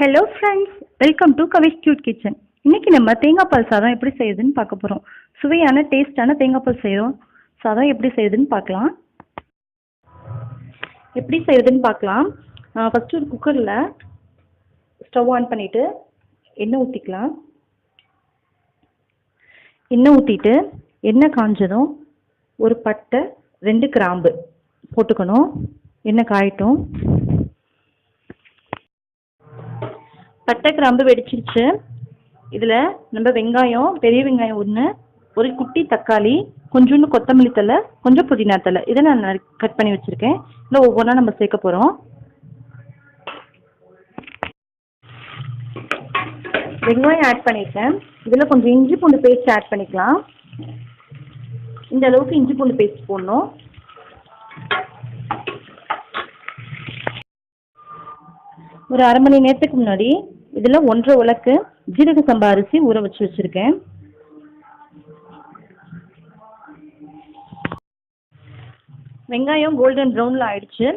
Hello friends, welcome to Swiss cute kitchen. இன்றைக்கி நம்ம தேங்காய் பால் சாதம் எப்படி செய்யுதுன்னு பார்க்க போகிறோம். சுவையான டேஸ்டான தேங்காய் பால் சாதம் எப்படி செய்யுதுன்னு பார்க்கலாம். ஃபஸ்ட்டு ஒரு குக்கரில் ஸ்டவ் ஆன் பண்ணிவிட்டு எண்ணெய் ஊற்றிக்கலாம். எண்ணெய் ஊற்றிட்டு எண்ணெய் காஞ்சதும் ஒரு பட்டை 2 கிராம்பு போட்டுக்கணும். எண்ணெய் காயட்டும். பட்டை கிராம்பு வெடிச்சிருச்சு. இதில் நம்ம வெங்காயம், பெரிய வெங்காயம் 1, ஒரு குட்டி தக்காளி, கொஞ்சோண்டு கொத்தமல்லி தழை, கொஞ்சம் புதினா தழை, இதை நான் கட் பண்ணி வச்சுருக்கேன். இல்லை ஒவ்வொன்றா நம்ம சேர்க்க போகிறோம். வெங்காயம் ஆட் பண்ணிட்டேன். இதில் கொஞ்சம் இஞ்சி பூண்டு பேஸ்ட் ஆட் பண்ணிக்கலாம். இந்த அளவுக்கு இஞ்சி பூண்டு பேஸ்ட் போடணும். ஒரு அரை மணி நேரத்துக்கு முன்னாடி இதில் 1.5 உலக்கு ஜீரக சம்பா அரிசி ஊற வச்சுருக்கேன். வெங்காயம் கோல்டன் ப்ரௌனில் ஆயிடுச்சு.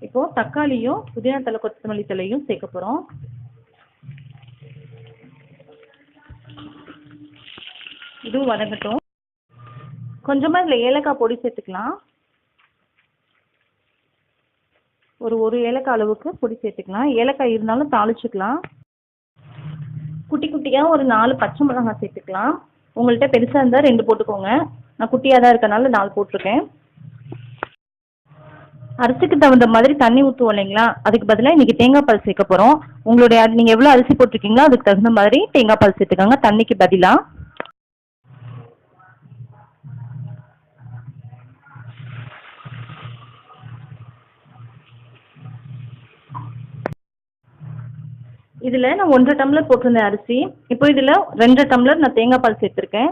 இப்போது தக்காளியும் புதினா தழை, கொத்தமல்லி தழையும் சேர்க்க போகிறோம். இதுவும் வதங்கட்டும். கொஞ்சமாக இதில் ஏலக்காய் பொடி சேர்த்துக்கலாம். ஒரு ஏலக்காய் அளவுக்கு பொடி சேர்த்துக்கலாம். ஏலக்காய் இருந்தாலும் தாளிச்சுக்கலாம். குட்டி குட்டியாக ஒரு 4 பச்சை மிளகாய் சேர்த்துக்கலாம். உங்கள்கிட்ட பெருசாக இருந்தால் 2 போட்டுக்கோங்க. நான் குட்டியாக தான் இருக்கனால 4 போட்டிருக்கேன். அரிசிக்கு தகுந்த மாதிரி தண்ணி ஊற்றுவோம் இல்லைங்களா, அதுக்கு பதிலாக இன்றைக்கி தேங்காய் பால் சேர்க்க போகிறோம். நீங்கள் எவ்வளோ அரிசி போட்டிருக்கீங்களோ அதுக்கு தகுந்த மாதிரி தேங்காய் பால் சேர்த்துக்கோங்க தண்ணிக்கு பதிலாக. இதில் நான் 1.5 டம்ளர் போட்டிருந்தேன் அரிசி. இப்போ இதில் 2 டம்ளர் நான் தேங்காய் பால் சேர்த்துருக்கேன்.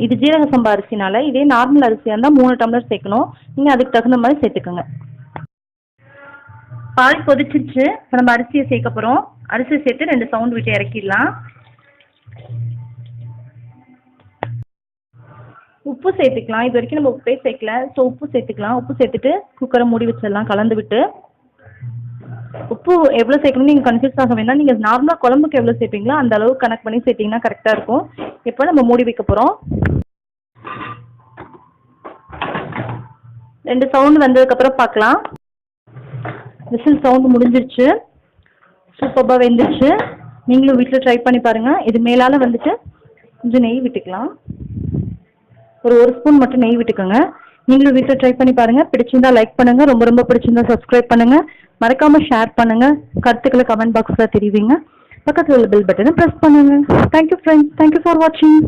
இது ஜீரக சம்பா அரிசினால, இதே நார்மல் அரிசியாக இருந்தால் 3 டம்ளர் சேர்க்கணும். நீங்கள் அதுக்கு தகுந்த மாதிரி சேர்த்துக்கோங்க. பால் கொதிச்சிருச்சு. இப்போ நம்ம அரிசியை சேர்க்க போகிறோம். அரிசியை சேர்த்து 2 சவுண்ட் விட்டு இறக்கிடலாம். உப்பு சேர்த்துக்கலாம். இது வரைக்கும் நம்ம உப்பே சேர்க்கல, ஸோ உப்பு சேர்த்துக்கலாம். உப்பு சேர்த்துட்டு குக்கரை மூடி வச்சிடலாம் கலந்து விட்டு. உப்பு எவ்வளோ சேர்க்கணும்னு நீங்கள் கன்ஃபியூஸ் ஆக வேண்டாம். நீங்கள் நார்மலாக குழம்புக்கு எவ்வளோ சேர்ப்பீங்களோ அந்த அளவுக்கு கனெக்ட் பண்ணி சேர்த்திங்கன்னா கரெக்டாக இருக்கும். இப்போ நம்ம மூடி வைக்க போகிறோம். 2 சவுண்டு வந்ததுக்கப்புறம் பார்க்கலாம். விசில் சவுண்டு முடிஞ்சிருச்சு. சூப்பராக வெந்துருச்சு. நீங்களும் வீட்டில் ட்ரை பண்ணி பாருங்கள். இது மேலால் வந்துட்டு கொஞ்சம் நெய் விட்டுக்கலாம். ஒரு ஸ்பூன் மட்டும் நெய் விட்டுக்கோங்க. நீங்களும் வீட்டில் ட்ரை பண்ணி பாருங்கள். பிடிச்சிருந்தா லைக் பண்ணுங்கள். ரொம்ப பிடிச்சிருந்தா சப்ஸ்கிரைப் பண்ணுங்கள். மறக்காமல் ஷேர் பண்ணுங்கள். கருத்துக்களை கமெண்ட் பாக்ஸில் தெரிவிங்க. பக்கத்தில் உள்ள பெல் பட்டனை ப்ரெஸ் பண்ணுங்கள். Thank you friends. தேங்க்யூ ஃபார் வாட்சிங்.